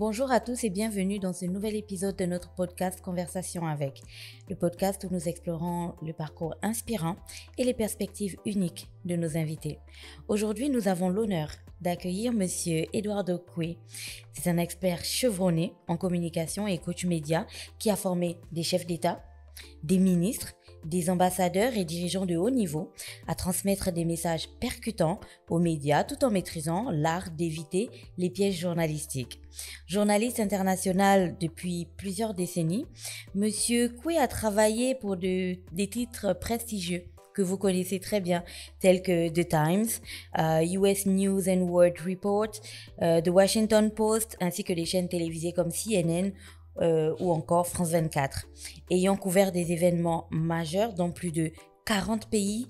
Bonjour à tous et bienvenue dans ce nouvel épisode de notre podcast Conversation avec, le podcast où nous explorons le parcours inspirant et les perspectives uniques de nos invités. Aujourd'hui, nous avons l'honneur d'accueillir Monsieur Eduardo Coué. C'est un expert chevronné en communication et coach média qui a formé des chefs d'État, des ministres, des ambassadeurs et dirigeants de haut niveau à transmettre des messages percutants aux médias tout en maîtrisant l'art d'éviter les pièges journalistiques. Journaliste international depuis plusieurs décennies, Monsieur Coué a travaillé pour des titres prestigieux que vous connaissez très bien, tels que The Times, US News and World Report, The Washington Post, ainsi que des chaînes télévisées comme CNN, ou encore France 24. Ayant couvert des événements majeurs dans plus de 40 pays,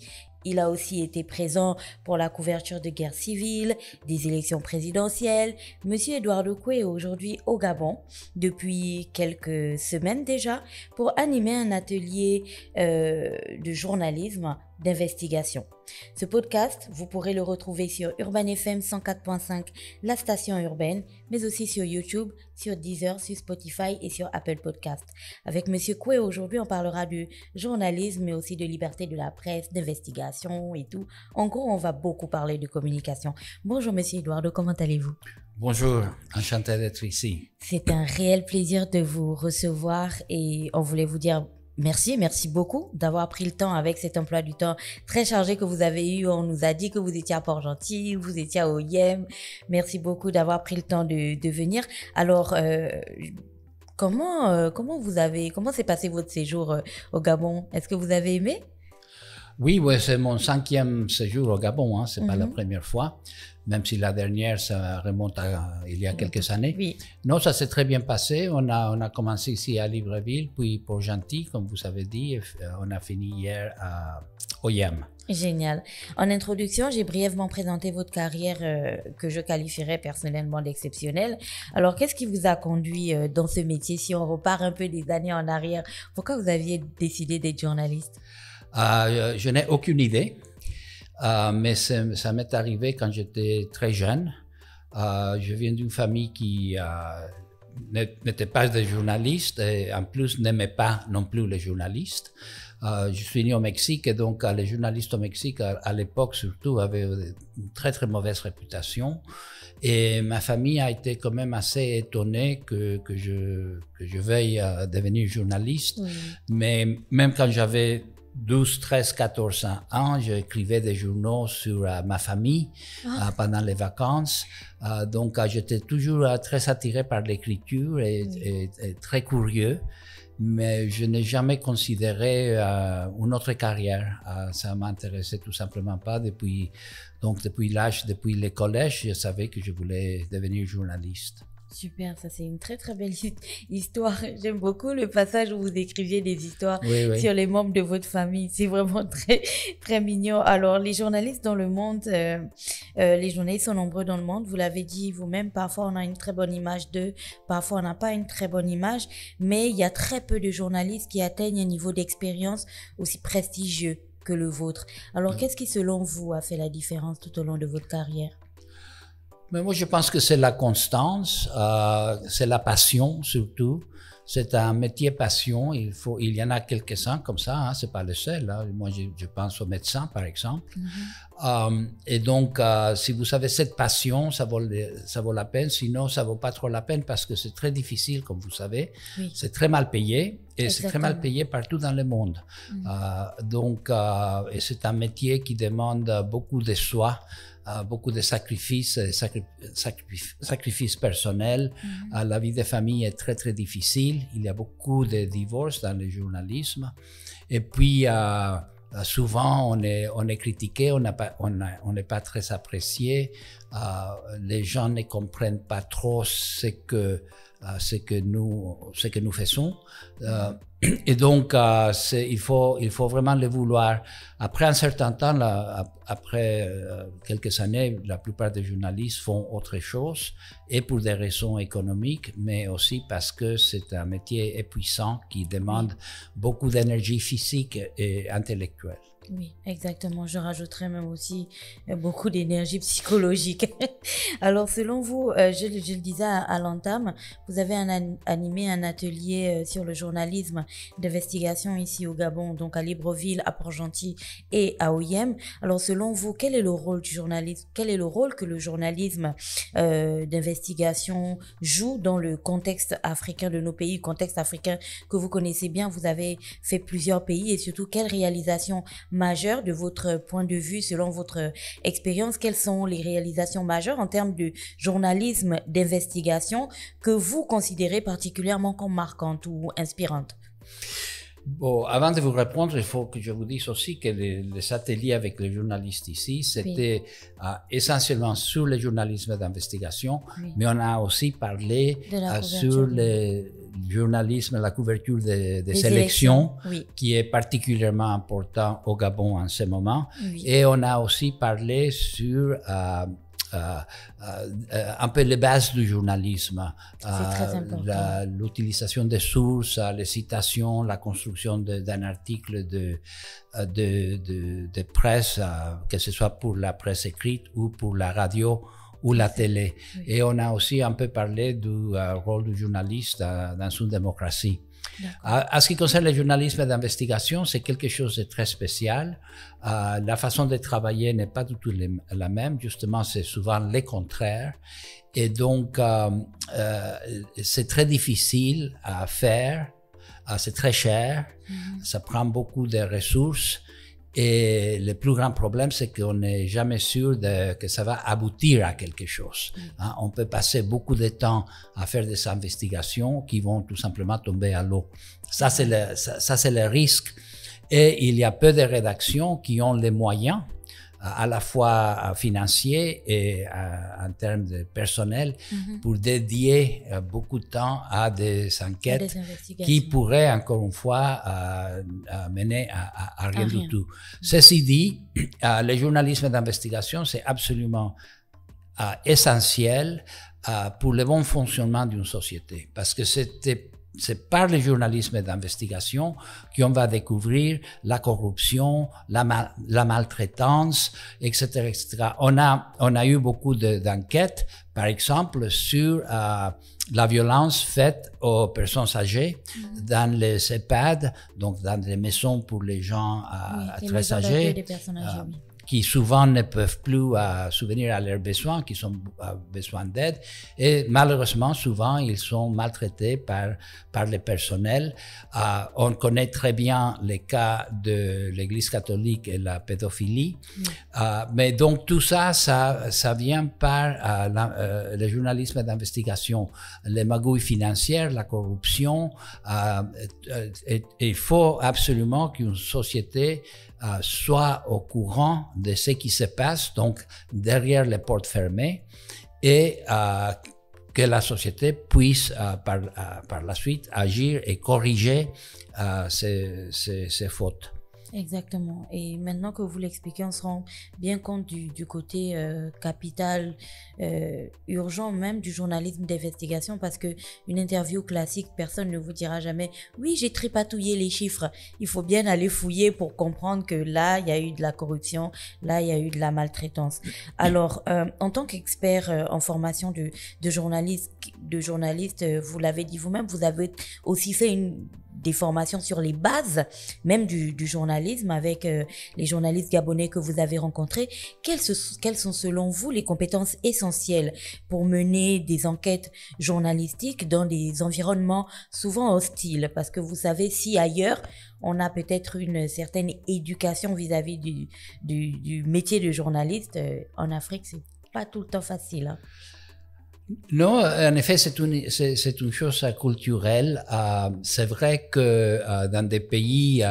il a aussi été présent pour la couverture de guerres civiles, des élections présidentielles. Monsieur Eduardo Coué est aujourd'hui au Gabon depuis quelques semaines déjà pour animer un atelier de journalisme d'investigation. Ce podcast, vous pourrez le retrouver sur Urban FM 104.5, la station urbaine, mais aussi sur YouTube, sur Deezer, sur Spotify et sur Apple Podcast. Avec Monsieur Coué, aujourd'hui, on parlera de journalisme, mais aussi de liberté de la presse, d'investigation et tout. En gros, on va beaucoup parler de communication. Bonjour Monsieur Eduardo, comment allez-vous? Bonjour, enchanté d'être ici. C'est un réel plaisir de vous recevoir et on voulait vous dire merci beaucoup d'avoir pris le temps avec cet emploi du temps très chargé que vous avez eu. On nous a dit que vous étiez à Port-Gentil, vous étiez à Oyem. Merci beaucoup d'avoir pris le temps de venir. Alors, comment s'est passé votre séjour au Gabon? Est-ce que vous avez aimé? Oui, c'est mon 5e séjour au Gabon, hein. C'est pas la première fois, même si la dernière, ça remonte à il y a quelques années. Oui. Non, ça s'est très bien passé. On a commencé ici à Libreville, puis Port-Gentil, comme vous avez dit, et on a fini hier à Oyem. Génial. En introduction, j'ai brièvement présenté votre carrière que je qualifierais personnellement d'exceptionnelle. Alors, qu'est-ce qui vous a conduit dans ce métier? Si on repart un peu des années en arrière, pourquoi vous aviez décidé d'être journaliste? Je n'ai aucune idée, mais ça m'est arrivé quand j'étais très jeune. Je viens d'une famille qui n'était pas des journalistes et en plus n'aimait pas non plus les journalistes. Je suis né au Mexique et donc les journalistes au Mexique à l'époque surtout avaient une très très mauvaise réputation. Et ma famille a été quand même assez étonnée que je veuille devenir journaliste. Mais même quand j'avais 12, 13, 14 ans, j'écrivais des journaux sur ma famille pendant les vacances. Donc, j'étais toujours très attiré par l'écriture et très curieux. Mais je n'ai jamais considéré une autre carrière. Ça m'intéressait tout simplement pas. Depuis les collèges, je savais que je voulais devenir journaliste. Super, ça c'est une très très belle histoire. J'aime beaucoup le passage où vous écriviez des histoires sur les membres de votre famille. C'est vraiment très très mignon. Alors les journalistes dans le monde, les journalistes sont nombreux dans le monde. Vous l'avez dit vous-même, parfois on a une très bonne image d'eux, parfois on n'a pas une très bonne image. Mais il y a très peu de journalistes qui atteignent un niveau d'expérience aussi prestigieux que le vôtre. Alors qu'est-ce qui selon vous a fait la différence tout au long de votre carrière? Mais moi, je pense que c'est la constance, c'est la passion surtout. C'est un métier passion. Il y en a quelques-uns comme ça, hein, c'est pas le seul. Hein. Moi, je pense aux médecins, par exemple. Et donc, si vous avez cette passion, ça vaut la peine. Sinon, ça vaut pas trop la peine parce que c'est très difficile, comme vous savez. Oui. C'est très mal payé et c'est très mal payé partout dans le monde. Donc, et c'est un métier qui demande beaucoup de soi. Beaucoup de sacrifices personnels. La vie de famille est très, très difficile. Il y a beaucoup de divorces dans le journalisme. Et puis, souvent, on est critiqué, on n'est pas très apprécié. Les gens ne comprennent pas trop ce que nous faisons. Et donc, il faut vraiment le vouloir. Après un certain temps, après quelques années, la plupart des journalistes font autre chose, et pour des raisons économiques, mais aussi parce que c'est un métier épuisant qui demande beaucoup d'énergie physique et intellectuelle. Oui, exactement. Je rajouterais même aussi beaucoup d'énergie psychologique. Alors, selon vous, je le disais à l'entame, vous avez animé un atelier sur le journalisme d'investigation ici au Gabon, donc à Libreville, à Port-Gentil et à Oyem. Alors, selon vous, quel est le rôle du journalisme? Quel est le rôle que le journalisme d'investigation joue dans le contexte africain de nos pays, contexte africain que vous connaissez bien? Vous avez fait plusieurs pays et surtout, quelles réalisations majeures de votre point de vue, selon votre expérience, quelles sont les réalisations majeures en termes de journalisme d'investigation que vous considérez particulièrement comme marquantes ou inspirantes? Bon, avant de vous répondre, il faut que je vous dise aussi que les ateliers avec les journalistes ici, c'était essentiellement sur le journalisme d'investigation, mais on a aussi parlé sur le journalisme, la couverture des élections, qui est particulièrement important au Gabon en ce moment. Et on a aussi parlé sur un peu les bases du journalisme, l'utilisation des sources, les citations, la construction d'un article de presse, que ce soit pour la presse écrite ou pour la radio ou la télé. Et on a aussi un peu parlé du rôle du journaliste dans une démocratie. À ce qui concerne le journalisme d'investigation, c'est quelque chose de très spécial. La façon de travailler n'est pas du tout la même. Justement, c'est souvent le contraire. Et donc, c'est très difficile à faire. C'est très cher. Ça prend beaucoup de ressources. Et le plus grand problème, c'est qu'on n'est jamais sûr que ça va aboutir à quelque chose. On peut passer beaucoup de temps à faire des investigations qui vont tout simplement tomber à l'eau. Ça, c'est le risque. Et il y a peu de rédactions qui ont les moyens, à la fois financiers et en termes de personnel, pour dédier beaucoup de temps à des enquêtes qui pourraient, encore une fois, mener à rien du tout. Ceci dit, le journalisme d'investigation, c'est absolument essentiel pour le bon fonctionnement d'une société, parce que c'est par le journalisme d'investigation qu'on va découvrir la corruption, la maltraitance, etc., etc. On a eu beaucoup d'enquêtes, par exemple, sur la violence faite aux personnes âgées dans les EHPAD, donc dans les maisons pour les gens très âgés. Qui souvent ne peuvent plus subvenir à leurs besoins, qui ont besoin d'aide. Et malheureusement, souvent, ils sont maltraités par le personnel. On connaît très bien les cas de l'Église catholique et la pédophilie. Mais donc, tout ça vient par le journalisme d'investigation, les magouilles financières, la corruption. Il faut absolument qu'une société soit au courant de ce qui se passe, donc derrière les portes fermées, et que la société puisse par la suite agir et corriger ces fautes. Exactement. Et maintenant que vous l'expliquez, on se rend bien compte du côté capital, urgent même du journalisme d'investigation, parce que une interview classique, personne ne vous dira jamais « Oui, j'ai tripatouillé les chiffres ». Il faut bien aller fouiller pour comprendre que là, il y a eu de la corruption, là, il y a eu de la maltraitance. Alors, en tant qu'expert en formation de journaliste, vous l'avez dit vous-même, vous avez aussi fait des formations sur les bases même du journalisme avec les journalistes gabonais que vous avez rencontrés. Quelles sont selon vous les compétences essentielles pour mener des enquêtes journalistiques dans des environnements souvent hostiles? Parce que vous savez, si ailleurs on a peut-être une certaine éducation vis-à-vis du métier de journaliste, en Afrique c'est pas tout le temps facile, hein. Non, en effet, c'est une chose culturelle. C'est vrai que dans des pays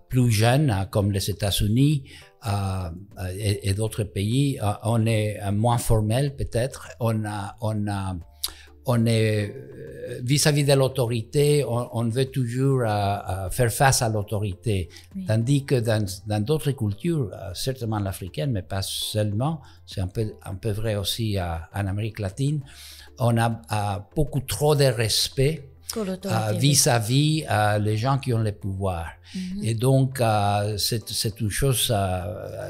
plus jeunes, comme les États-Unis et d'autres pays, on est moins formel peut-être. On est vis-à-vis de l'autorité, on veut toujours faire face à l'autorité. Oui. Tandis que dans d'autres cultures, certainement l'africaine, mais pas seulement, c'est un peu vrai aussi en Amérique latine, on a beaucoup trop de respect vis-à-vis les gens qui ont le pouvoir. Et donc, c'est une chose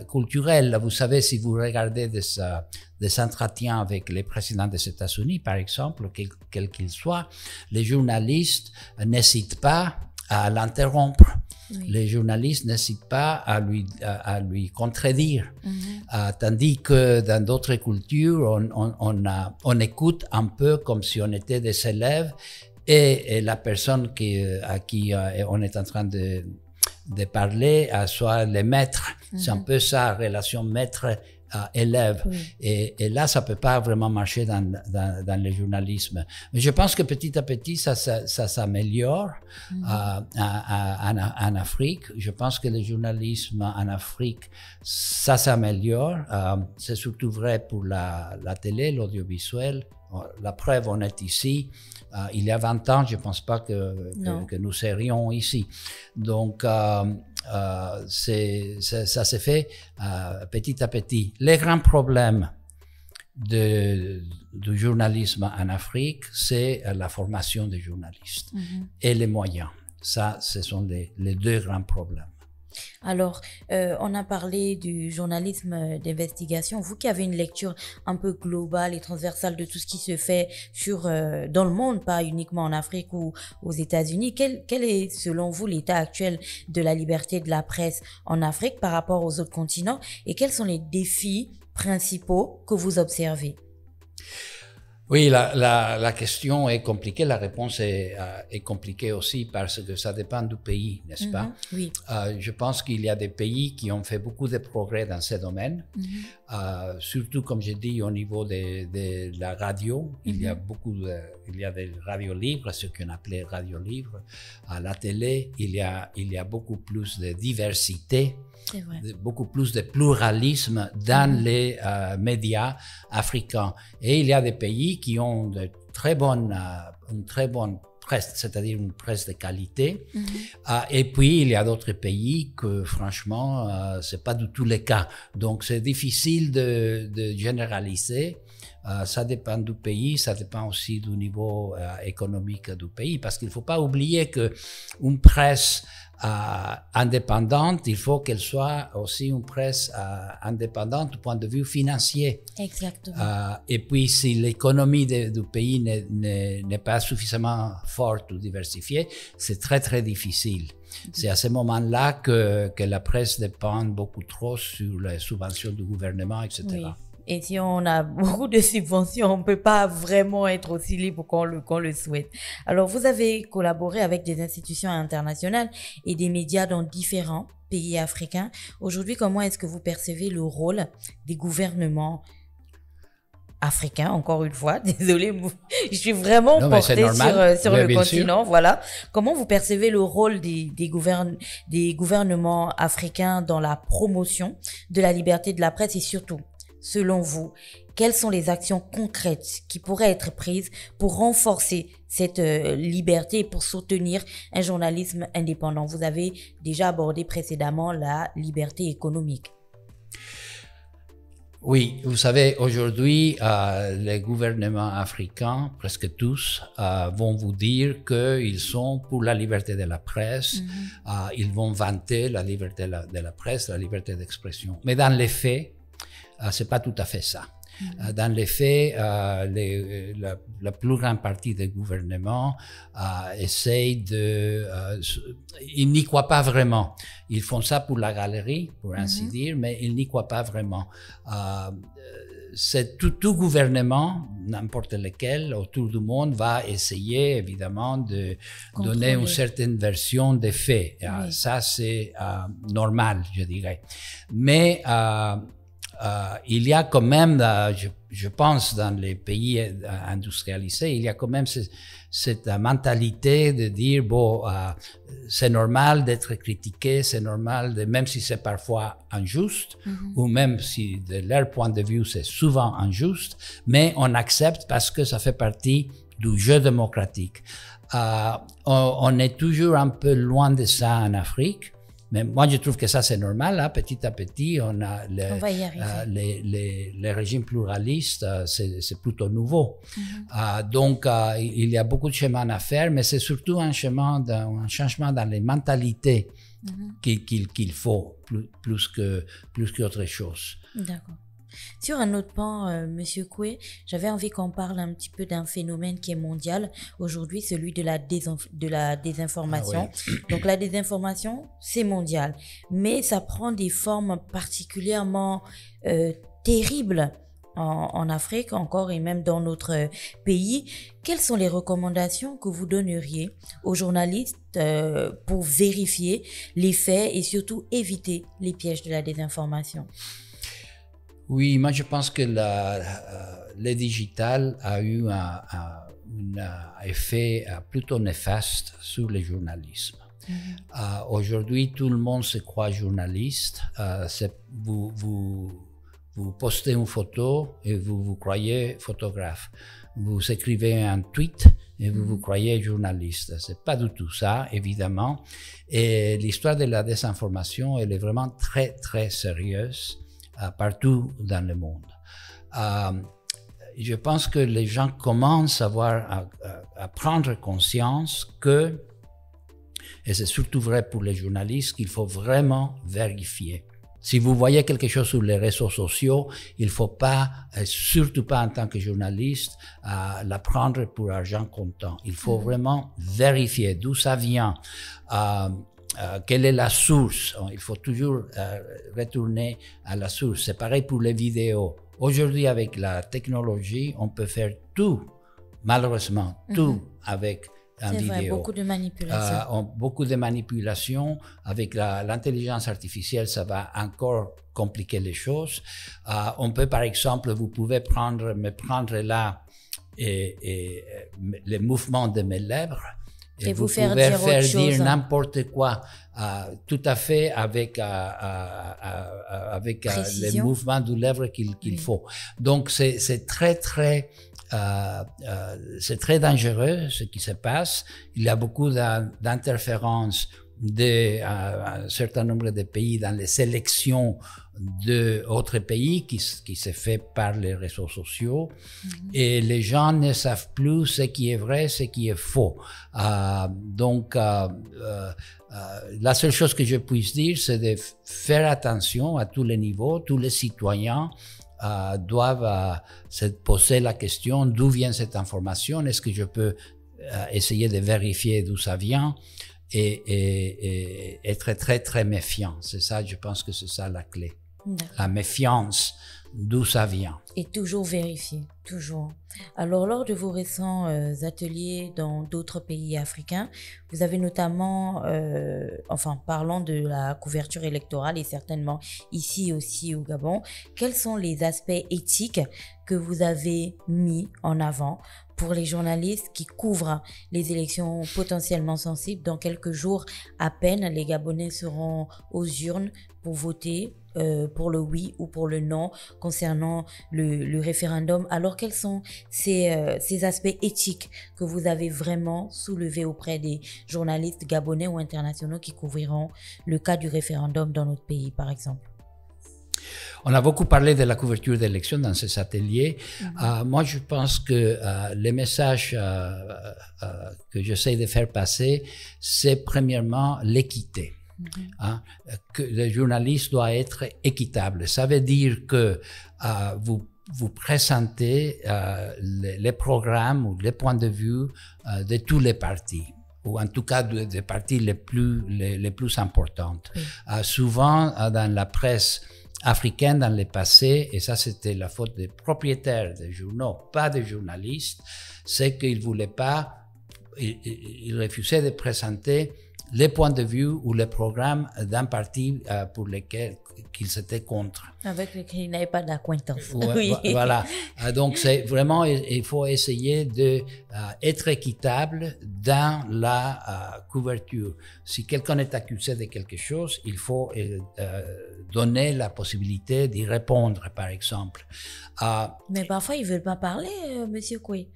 culturelle. Vous savez, si vous regardez des entretiens avec les présidents des États-Unis, par exemple, quel qu'il soit, les journalistes n'hésitent pas à l'interrompre. Oui. Les journalistes n'hésitent pas à lui contredire. Tandis que dans d'autres cultures, on écoute un peu comme si on était des élèves et la personne à qui on est en train de parler soit le maître. C'est un peu ça, relation maître-élève. Oui. Et là, ça peut pas vraiment marcher dans le journalisme. Mais je pense que petit à petit, ça s'améliore en Afrique. Je pense que le journalisme en Afrique, ça s'améliore. C'est surtout vrai pour la télé, l'audiovisuel. La preuve, on est ici. Il y a 20 ans, je ne pense pas que nous serions ici. Donc, ça s'est fait petit à petit. Les grands problèmes du journalisme en Afrique, c'est la formation des journalistes et les moyens. Ça, ce sont les deux grands problèmes. Alors, on a parlé du journalisme d'investigation. Vous qui avez une lecture un peu globale et transversale de tout ce qui se fait dans le monde, pas uniquement en Afrique ou aux États-Unis, quel est, selon vous, l'état actuel de la liberté de la presse en Afrique par rapport aux autres continents et quels sont les défis principaux que vous observez? Oui, la question est compliquée, la réponse est compliquée aussi parce que ça dépend du pays, n'est-ce pas? Oui. Je pense qu'il y a des pays qui ont fait beaucoup de progrès dans ces domaines, surtout, comme je dis, au niveau de la radio. Il y a des radios libres, ce qu'on appelait radios libres. À la télé, il y a beaucoup plus de diversité. Beaucoup plus de pluralisme dans les médias africains. Et il y a des pays qui ont une très bonne presse, c'est-à-dire une presse de qualité. Et puis, il y a d'autres pays que, franchement, c'est pas du tout le cas. Donc, c'est difficile de généraliser. Ça dépend du pays, ça dépend aussi du niveau économique du pays, parce qu'il ne faut pas oublier qu'une presse indépendante, il faut qu'elle soit aussi une presse indépendante du point de vue financier. Exactement. Et puis, si l'économie du pays n'est pas suffisamment forte ou diversifiée, c'est très, très difficile. C'est à ce moment-là que la presse dépend beaucoup trop sur les subventions du gouvernement, etc. Oui. Et si on a beaucoup de subventions, on ne peut pas vraiment être aussi libre qu'on le souhaite. Alors, vous avez collaboré avec des institutions internationales et des médias dans différents pays africains. Aujourd'hui, comment est-ce que vous percevez le rôle des gouvernements africains, encore une fois? Désolée, je suis vraiment portée sur le continent. Sûr. Voilà. Comment vous percevez le rôle des gouvernements africains dans la promotion de la liberté de la presse et surtout, selon vous, quelles sont les actions concrètes qui pourraient être prises pour renforcer cette liberté et pour soutenir un journalisme indépendant? Vous avez déjà abordé précédemment la liberté économique. Oui, vous savez, aujourd'hui, les gouvernements africains, presque tous, vont vous dire qu'ils sont pour la liberté de la presse. Ils vont vanter la liberté de la presse, la liberté d'expression. Mais dans les faits, c'est pas tout à fait ça. Dans les faits, la plus grande partie des gouvernements essayent ils n'y croient pas vraiment. Ils font ça pour la galerie, pour ainsi dire, mais ils n'y croient pas vraiment. C'est tout gouvernement, n'importe lequel, autour du monde, va essayer évidemment de donner une certaine version des faits. Oui. Ça, c'est normal, je dirais. Mais il y a quand même, je pense, dans les pays industrialisés, il y a quand même cette mentalité de dire, bon, c'est normal d'être critiqué, c'est normal, même si c'est parfois injuste, ou même si de leur point de vue c'est souvent injuste, mais on accepte parce que ça fait partie du jeu démocratique. On est toujours un peu loin de ça en Afrique. Mais moi, je trouve que ça, c'est normal. Hein. Petit à petit, on a On va y arriver. les régimes pluralistes, c'est plutôt nouveau. Donc, il y a beaucoup de chemins à faire, mais c'est surtout un changement dans les mentalités qu'il faut, plus qu'autre chose. D'accord. Sur un autre pan, Monsieur Coué, j'avais envie qu'on parle un petit peu d'un phénomène qui est mondial aujourd'hui, celui de la désinformation. Ah ouais. Donc la désinformation, c'est mondial, mais ça prend des formes particulièrement terribles en Afrique encore et même dans notre pays. Quelles sont les recommandations que vous donneriez aux journalistes pour vérifier les faits et surtout éviter les pièges de la désinformation? Oui, moi je pense que le digital a eu un effet plutôt néfaste sur le journalisme. Aujourd'hui, tout le monde se croit journaliste. Vous postez une photo et vous vous croyez photographe. Vous écrivez un tweet et vous vous croyez journaliste. C'est pas du tout ça, évidemment. Et l'histoire de la désinformation, elle est vraiment très, très sérieuse. Partout dans le monde. Je pense que les gens commencent à prendre conscience que, et c'est surtout vrai pour les journalistes, qu'il faut vraiment vérifier. Si vous voyez quelque chose sur les réseaux sociaux, il ne faut pas, surtout pas en tant que journaliste, la prendre pour argent comptant. Il faut vraiment vérifier d'où ça vient. Quelle est la source? Il faut toujours retourner à la source. C'est pareil pour les vidéos. Aujourd'hui, avec la technologie, on peut faire tout, malheureusement, tout avec une vidéo. C'est vrai, beaucoup de manipulations. Beaucoup de manipulations. Avec l'intelligence artificielle, ça va encore compliquer les choses. On peut, par exemple, vous pouvez me prendre là et les mouvements de mes lèvres. Et vous pouvez faire dire n'importe quoi, tout à fait avec les mouvements de lèvres qu'il faut. Donc c'est très dangereux ce qui se passe. Il y a beaucoup d'interférences d'un certain nombre de pays dans les sélections d'autres pays qui se fait par les réseaux sociaux et les gens ne savent plus ce qui est vrai, ce qui est faux. Donc la seule chose que je puisse dire, c'est de faire attention à tous les niveaux. Tous les citoyens doivent se poser la question d'où vient cette information, est-ce que je peux essayer de vérifier d'où ça vient et être très très méfiant. C'est ça, je pense que c'est ça la clé. La méfiance, d'où ça vient. Et toujours vérifier, toujours. Alors, lors de vos récents ateliers dans d'autres pays africains, vous avez notamment, parlant de la couverture électorale et certainement ici aussi au Gabon, quels sont les aspects éthiques que vous avez mis en avant pour les journalistes qui couvrent les élections potentiellement sensibles? Dans quelques jours à peine, les Gabonais seront aux urnes pour voter pour le oui ou pour le non concernant le référendum. Alors, quels sont ces aspects éthiques que vous avez vraiment soulevés auprès des journalistes gabonais ou internationaux qui couvriront le cas du référendum dans notre pays, par exemple? On a beaucoup parlé de la couverture d'élections dans ces ateliers. Moi, je pense que les messages que j'essaie de faire passer, c'est premièrement l'équité. Que le journaliste doit être équitable. Ça veut dire que vous présentez les programmes ou les points de vue de tous les partis, ou en tout cas des partis les plus importantes. Souvent, dans la presse africaine dans le passé, et ça c'était la faute des propriétaires des journaux, pas des journalistes, c'est qu'ils voulaient pas, ils refusaient de présenter les points de vue ou les programmes d'un parti pour lesquels qu'ils étaient contre. Avec lesquels ils n'avaient pas d'acquaintance. Oui. Voilà. Donc, c'est vraiment, il faut essayer d'être équitable dans la couverture. Si quelqu'un est accusé de quelque chose, il faut donner la possibilité d'y répondre, par exemple. Mais parfois, ils ne veulent pas parler, Monsieur Coué.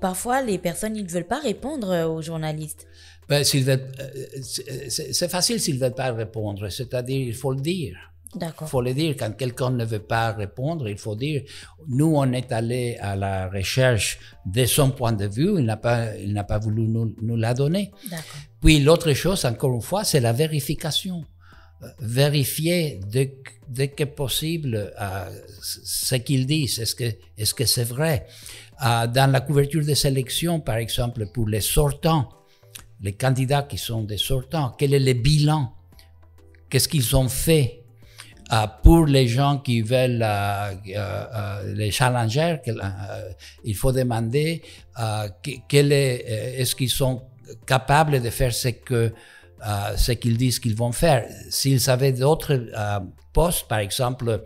Parfois, les personnes, ils ne veulent pas répondre aux journalistes. Ben, c'est facile s'ils ne veulent pas répondre, c'est-à-dire il faut le dire. D'accord. Il faut le dire, quand quelqu'un ne veut pas répondre, il faut dire, nous on est allé à la recherche de son point de vue, il n'a pas voulu nous la donner. D'accord. Puis l'autre chose, encore une fois, c'est la vérification. Vérifier dès que possible ce qu'ils disent, est-ce que c'est vrai. Dans la couverture des élections, par exemple, pour les sortants, les candidats qui sont des sortants, quel est le bilan? Qu'est-ce qu'ils ont fait? Pour les gens qui veulent les challengers, il faut demander est-ce qu'ils sont capables de faire ce qu'ils disent qu'ils vont faire. S'ils avaient d'autres postes, par exemple,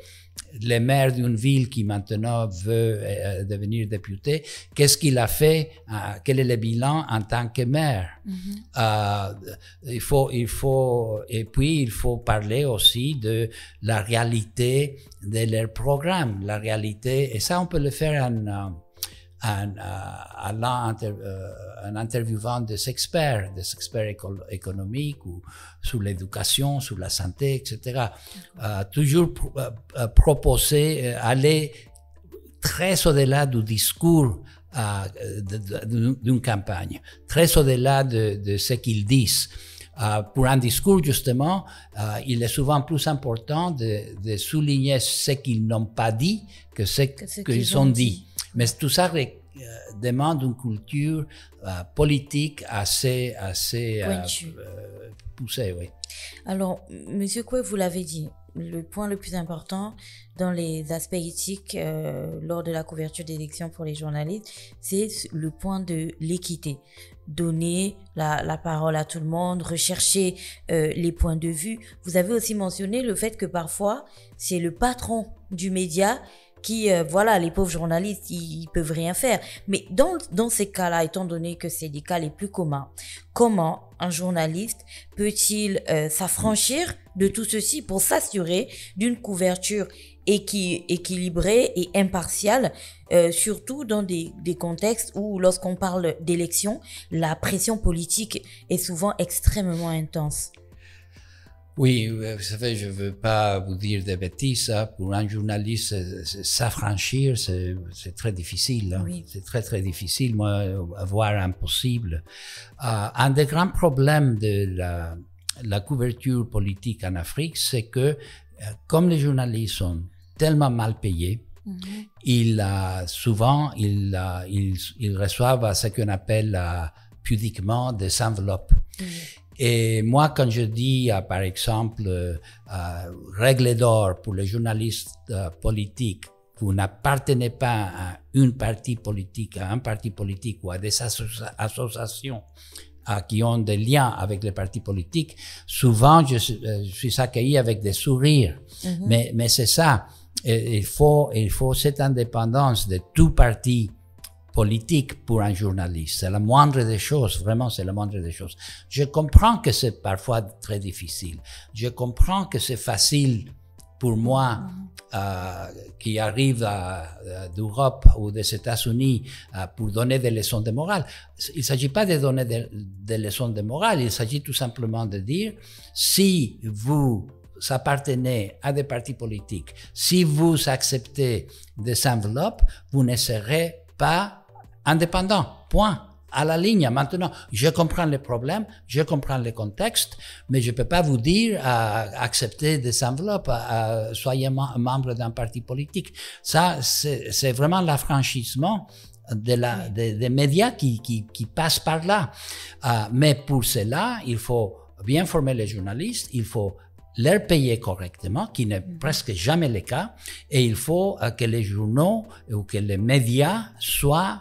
le maire d'une ville qui maintenant veut devenir député, qu'est-ce qu'il a fait? Quel est le bilan en tant que maire? Et puis il faut parler aussi de la réalité de leur programme, la réalité, et ça on peut le faire en interviewant des experts économiques ou sur l'éducation, sur la santé, etc. Toujours proposer, aller très au-delà du discours d'une campagne, très au-delà de ce qu'ils disent. Pour un discours, justement, il est souvent plus important de souligner ce qu'ils n'ont pas dit que ce qu'ils ont dit. Mais tout ça demande une culture politique assez poussée, oui. Alors, Monsieur Coué, vous l'avez dit, le point le plus important dans les aspects éthiques lors de la couverture d'élections pour les journalistes, c'est le point de l'équité. Donner la parole à tout le monde, rechercher les points de vue. Vous avez aussi mentionné le fait que parfois, c'est le patron du média qui, les pauvres journalistes, ils peuvent rien faire. Mais dans ces cas-là, étant donné que c'est des cas les plus communs, comment un journaliste peut-il s'affranchir de tout ceci pour s'assurer d'une couverture équilibrée et impartiale, surtout dans des contextes où, lorsqu'on parle d'élections, la pression politique est souvent extrêmement intense? Oui, vous savez, je ne veux pas vous dire des bêtises. Pour un journaliste, s'affranchir, c'est très difficile. Hein. Oui. C'est très, très difficile, voire impossible. Un des grands problèmes de la couverture politique en Afrique, c'est que, comme les journalistes sont tellement mal payés, ils reçoivent ce qu'on appelle pudiquement des enveloppes. Et moi, quand je dis, par exemple, règle d'or pour les journalistes politiques, vous n'appartenez pas à un parti politique ou à des associations qui ont des liens avec les partis politiques, souvent je suis accueilli avec des sourires. Mais c'est ça. Il faut cette indépendance de tout parti politique pour un journaliste. C'est la moindre des choses, vraiment c'est la moindre des choses. Je comprends que c'est parfois très difficile. Je comprends que c'est facile pour moi qui arrive d'Europe ou des États-Unis pour donner des leçons de morale. Il ne s'agit pas de donner des leçons de morale, il s'agit tout simplement de dire si vous appartenez à des partis politiques, si vous acceptez des enveloppes, vous ne serez pas indépendant, point, à la ligne. Maintenant, je comprends les problèmes, je comprends le contexte, mais je ne peux pas vous dire accepter des enveloppes, soyez membre d'un parti politique. Ça, c'est vraiment l'affranchissement des médias qui passent par là. Mais pour cela, il faut bien former les journalistes, il faut leur payer correctement, qui n'est presque jamais le cas, et il faut que les journaux ou que les médias soient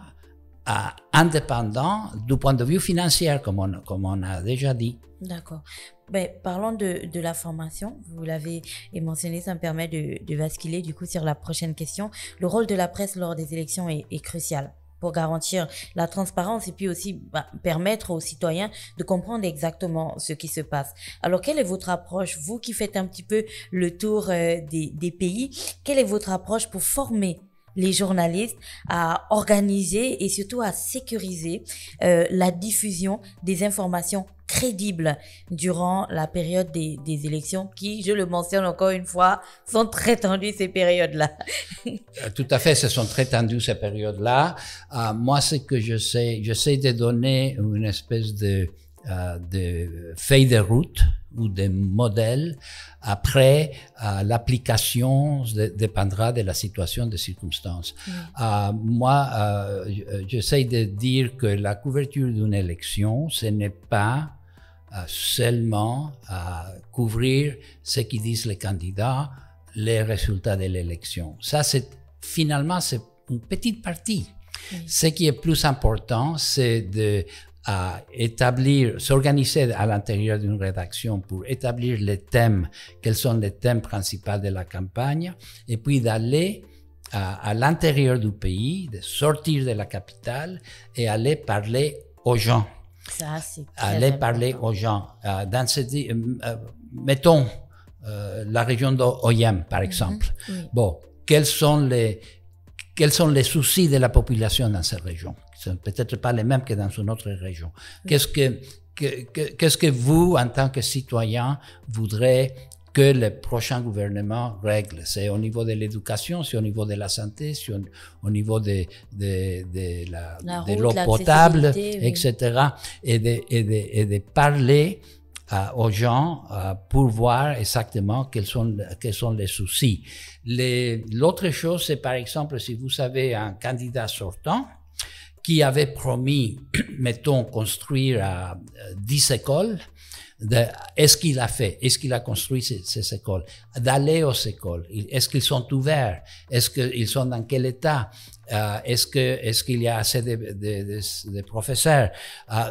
indépendants du point de vue financier, comme on a déjà dit. D'accord. Ben, parlons de la formation. Vous l'avez mentionné, ça me permet de basculer du coup sur la prochaine question. Le rôle de la presse lors des élections est crucial pour garantir la transparence et puis aussi permettre aux citoyens de comprendre exactement ce qui se passe. Alors, quelle est votre approche, vous qui faites un petit peu le tour des pays, quelle est votre approche pour former les journalistes à organiser et surtout à sécuriser la diffusion des informations crédibles durant la période des élections qui, je le mentionne encore une fois, sont très tendues ces périodes-là. Tout à fait, ce sont très tendues ces périodes-là. Moi, ce que j'essaie de donner une espèce de feuille de route ou de modèle. Après, l'application dépendra de la situation, des circonstances. Moi, j'essaie de dire que la couverture d'une élection, ce n'est pas seulement couvrir ce qu'ils disent les candidats, les résultats de l'élection. Ça, finalement, c'est une petite partie. Ce qui est plus important, c'est de s'organiser à l'intérieur d'une rédaction pour établir les thèmes, quels sont les thèmes principaux de la campagne, et puis d'aller à l'intérieur du pays, de sortir de la capitale et aller parler aux gens. Ça, c'est aller parler aux gens. Mettons la région d'Oyem, par exemple. Oui. Bon, quels sont les soucis de la population dans cette région? Ce ne sont peut-être pas les mêmes que dans une autre région. Oui. Qu'est-ce que vous, en tant que citoyen, voudrez que le prochain gouvernement règle? C'est au niveau de l'éducation, c'est au niveau de la santé, c'est au niveau de l'eau potable, oui. etc. Et de parler aux gens pour voir exactement quels sont les soucis. L'autre chose, c'est par exemple, si vous avez un candidat sortant qui avait promis, mettons, construire 10 écoles, est-ce qu'il a fait? Est-ce qu'il a construit ces écoles? D'aller aux écoles. Est-ce qu'ils sont ouverts? Est-ce qu'ils sont dans quel état? Est-ce qu'il y a assez de professeurs?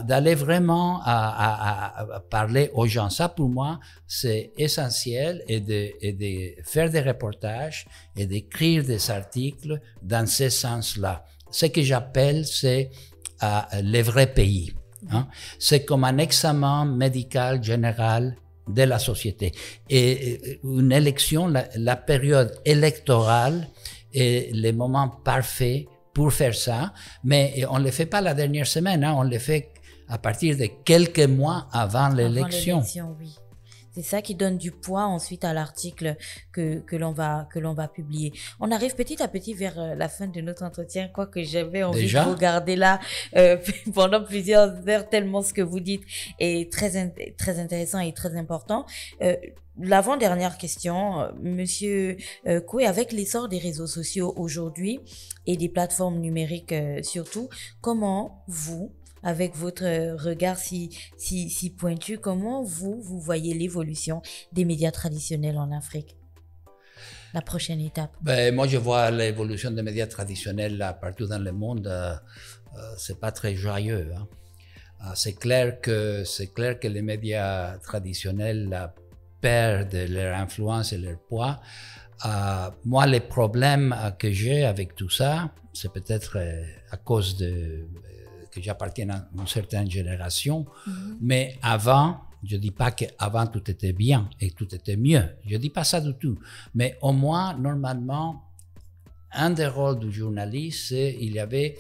D'aller vraiment à parler aux gens. Ça, pour moi, c'est essentiel et de faire des reportages et d'écrire des articles dans ce sens-là. Ce que j'appelle, c'est les vrais pays. Hein? C'est comme un examen médical général de la société. Et une élection, la période électorale est le moment parfait pour faire ça, mais on ne le fait pas la dernière semaine, hein? On le fait à partir de quelques mois avant l'élection. Oui. C'est ça qui donne du poids ensuite à l'article que l'on va publier. On arrive petit à petit vers la fin de notre entretien, quoique j'avais envie de regarder là pendant plusieurs heures, tellement ce que vous dites est très intéressant et très important. L'avant-dernière question, Monsieur Koué, avec l'essor des réseaux sociaux aujourd'hui et des plateformes numériques surtout, comment vous, avec votre regard si pointu, comment vous voyez l'évolution des médias traditionnels en Afrique? La prochaine étape. Moi, je vois l'évolution des médias traditionnels partout dans le monde. C'est pas très joyeux. Hein. C'est clair que les médias traditionnels perdent leur influence et leur poids. Moi, les problèmes que j'ai avec tout ça, c'est peut-être à cause que j'appartiens à une certaine génération, mais avant, je dis pas qu'avant tout était bien et tout était mieux, je dis pas ça du tout, mais au moins, normalement, un des rôles du journaliste, c'est qu'il y avait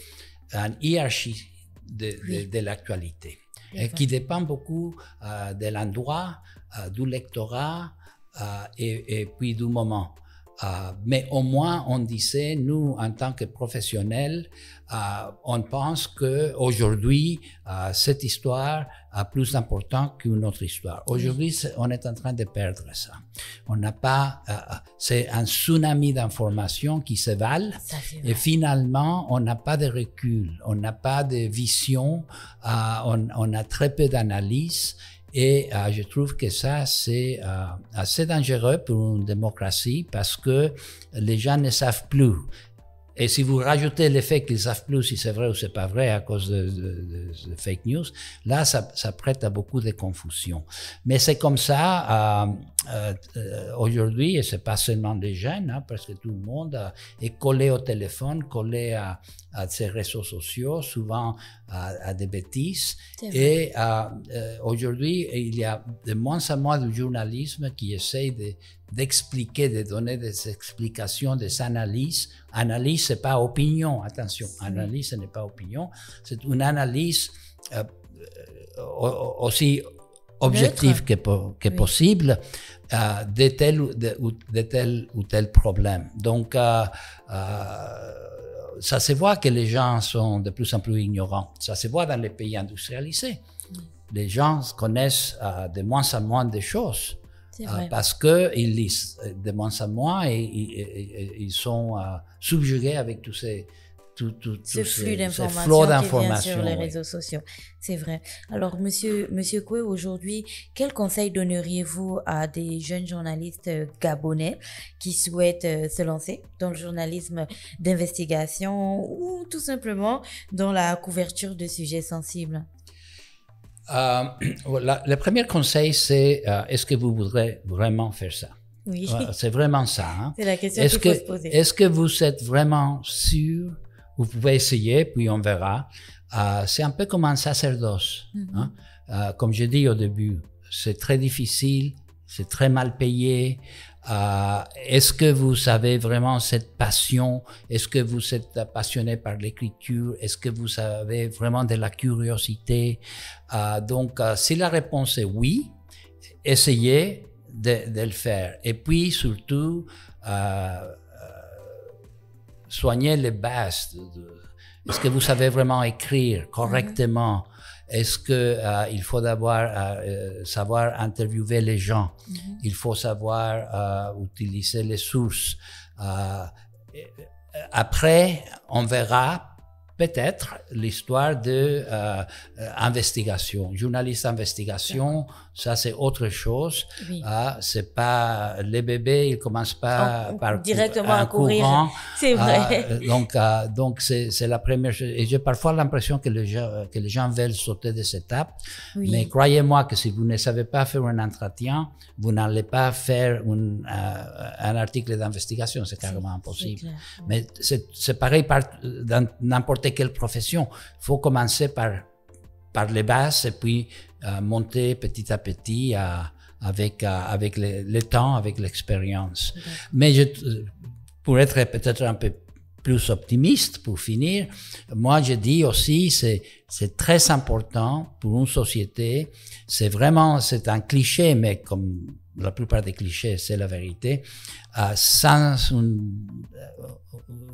une hiérarchie de l'actualité, qui dépend beaucoup de l'endroit, du lectorat et puis du moment. Mais au moins, on disait, nous, en tant que professionnels, on pense qu'aujourd'hui, cette histoire a plus d'importance qu'une autre histoire. Aujourd'hui, on est en train de perdre ça. On n'a pas, c'est un tsunami d'informations qui s'évale et finalement, on n'a pas de recul, on n'a pas de vision, on a très peu d'analyse. Et je trouve que ça, c'est assez dangereux pour une démocratie parce que les gens ne savent plus. Et si vous rajoutez le fait qu'ils ne savent plus si c'est vrai ou c'est pas vrai à cause de fake news, là, ça prête à beaucoup de confusion. Mais c'est comme ça aujourd'hui, et c'est pas seulement les jeunes, hein, parce que tout le monde est collé au téléphone, collé à ces réseaux sociaux, souvent à des bêtises. Et aujourd'hui, il y a de moins en moins de journalisme qui essaye d'expliquer, de donner des explications, des analyses. Analyse, c'est pas opinion, attention. Analyse, ce n'est pas opinion. C'est une analyse aussi objective que possible de tel ou tel problème. Donc, ça se voit que les gens sont de plus en plus ignorants. Ça se voit dans les pays industrialisés. Les gens connaissent de moins en moins de choses parce qu'ils lisent de moins en moins et ils sont subjugués avec tous ces flux d'informations sur les réseaux sociaux. C'est vrai. Alors, Monsieur Koué, aujourd'hui, quel conseil donneriez-vous à des jeunes journalistes gabonais qui souhaitent se lancer dans le journalisme d'investigation ou tout simplement dans la couverture de sujets sensibles? Le premier conseil, c'est est-ce que vous voudrez vraiment faire ça? Oui. C'est vraiment ça. Hein? C'est la question qu'il faut se poser. Est-ce que vous êtes vraiment sûr? Vous pouvez essayer, puis on verra. C'est un peu comme un sacerdoce. Hein? Comme je dis au début, c'est très difficile, c'est très mal payé. Est-ce que vous avez vraiment cette passion? Est-ce que vous êtes passionné par l'écriture? Est-ce que vous avez vraiment de la curiosité? Donc, si la réponse est oui, essayez de le faire. Et puis, surtout, soignez les bases. Est-ce que vous savez vraiment écrire correctement? Est-ce que il faut d'abord savoir interviewer les gens? Il faut savoir utiliser les sources. Après, on verra peut-être l'histoire de investigation. Journaliste d'investigation, ça c'est autre chose. Oui. C'est pas les bébés, ils commencent pas par directement à courir. C'est vrai. Donc c'est la première chose. Et j'ai parfois l'impression que les gens veulent sauter des étapes. Oui. Mais croyez-moi que si vous ne savez pas faire un entretien, vous n'allez pas faire un article d'investigation. C'est carrément impossible. Mais c'est pareil dans n'importe quelle profession. Il faut commencer par les bases et puis monter petit à petit avec le temps, avec l'expérience. Mais pour être peut-être un peu plus optimiste, pour finir, moi je dis aussi c'est très important pour une société. C'est un cliché, mais comme la plupart des clichés, c'est la vérité. Sans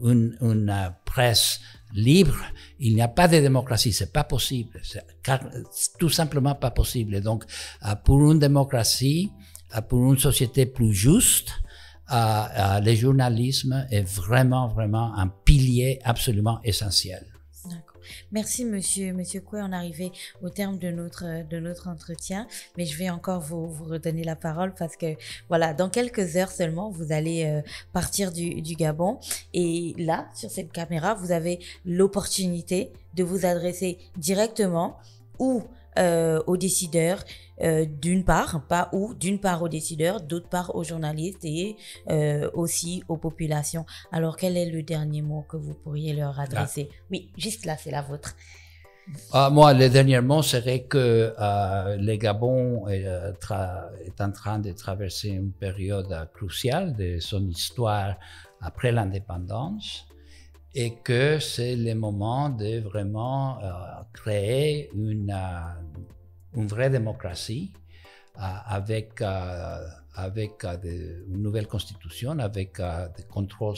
une presse libre, il n'y a pas de démocratie, c'est pas possible, c'est tout simplement pas possible. Et donc, pour une démocratie, pour une société plus juste, le journalisme est vraiment un pilier absolument essentiel. D'accord. Merci Monsieur Koué, on est arrivé au terme de notre entretien, mais je vais encore vous redonner la parole parce que voilà, dans quelques heures seulement, vous allez partir du Gabon et là, sur cette caméra, vous avez l'opportunité de vous adresser directement ou aux décideurs, d'une part aux décideurs, d'autre part aux journalistes et aussi aux populations. Alors, quel est le dernier mot que vous pourriez leur adresser? Oui, juste là, c'est la vôtre. Moi, le dernier mot serait que le Gabon est en train de traverser une période cruciale de son histoire après l'indépendance. Et que c'est le moment de vraiment créer une vraie démocratie avec une nouvelle constitution, avec des contrôles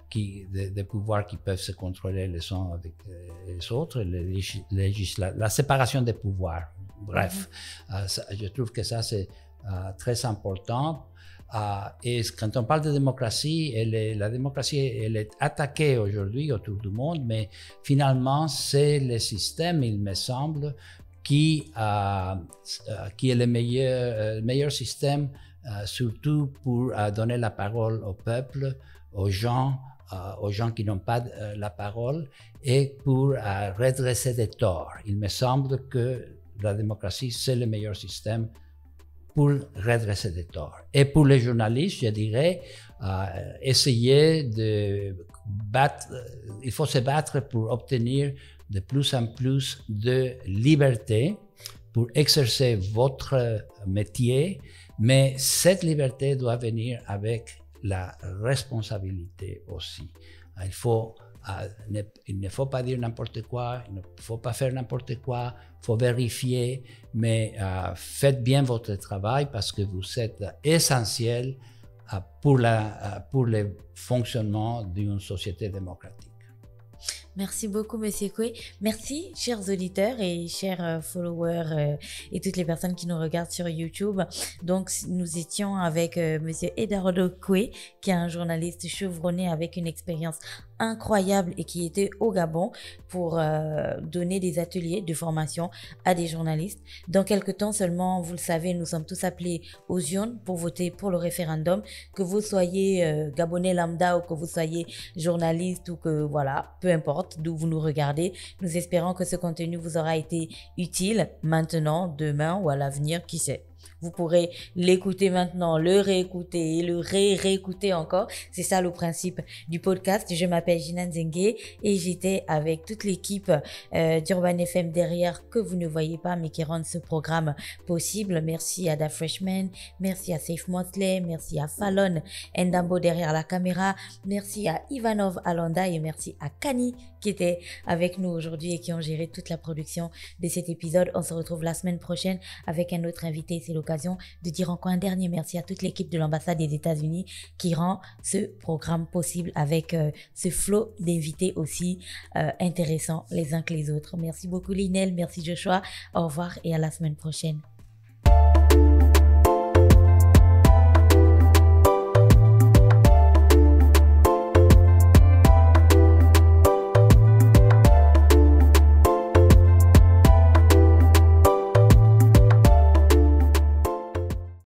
des pouvoirs qui peuvent se contrôler les uns avec les autres, la séparation des pouvoirs. Bref, je trouve que ça c'est très important. Et quand on parle de démocratie, la démocratie elle est attaquée aujourd'hui autour du monde, mais finalement c'est le système, il me semble, qui est le meilleur système, surtout pour donner la parole au peuple, aux gens qui n'ont pas la parole, et pour redresser des torts. Il me semble que la démocratie c'est le meilleur système pour redresser des torts. Et pour les journalistes, je dirais, essayer il faut se battre pour obtenir de plus en plus de liberté pour exercer votre métier Mais cette liberté doit venir avec la responsabilité aussi. Il ne faut pas dire n'importe quoi, il ne faut pas faire n'importe quoi, il faut vérifier, mais faites bien votre travail parce que vous êtes essentiel pour le fonctionnement d'une société démocratique. Merci beaucoup, Monsieur Kwe. Merci, chers auditeurs et chers followers et toutes les personnes qui nous regardent sur YouTube. Donc, nous étions avec Monsieur Eduardo Kwe, qui est un journaliste chevronné avec une expérience incroyable et qui était au Gabon pour donner des ateliers de formation à des journalistes. Dans quelques temps seulement, vous le savez, nous sommes tous appelés aux urnes pour voter pour le référendum. Que vous soyez Gabonais lambda ou que vous soyez journaliste ou que voilà, peu importe d'où vous nous regardez, nous espérons que ce contenu vous aura été utile maintenant, demain ou à l'avenir, qui sait. Vous pourrez l'écouter maintenant, le réécouter et le réécouter encore. C'est ça le principe du podcast. Je m'appelle Jinan Zengue et j'étais avec toute l'équipe d'Urban FM derrière que vous ne voyez pas mais qui rendent ce programme possible. Merci à Da Freshman, merci à Safe Mosley, merci à Fallon Ndambo derrière la caméra, merci à Ivanov Alanda et merci à Kani qui était avec nous aujourd'hui et qui ont géré toute la production de cet épisode. On se retrouve la semaine prochaine avec un autre invité. C'est l'occasion de dire encore un dernier merci à toute l'équipe de l'ambassade des États-Unis qui rend ce programme possible avec ce flot d'invités aussi intéressants les uns que les autres. Merci beaucoup Linel, merci Joshua, au revoir et à la semaine prochaine.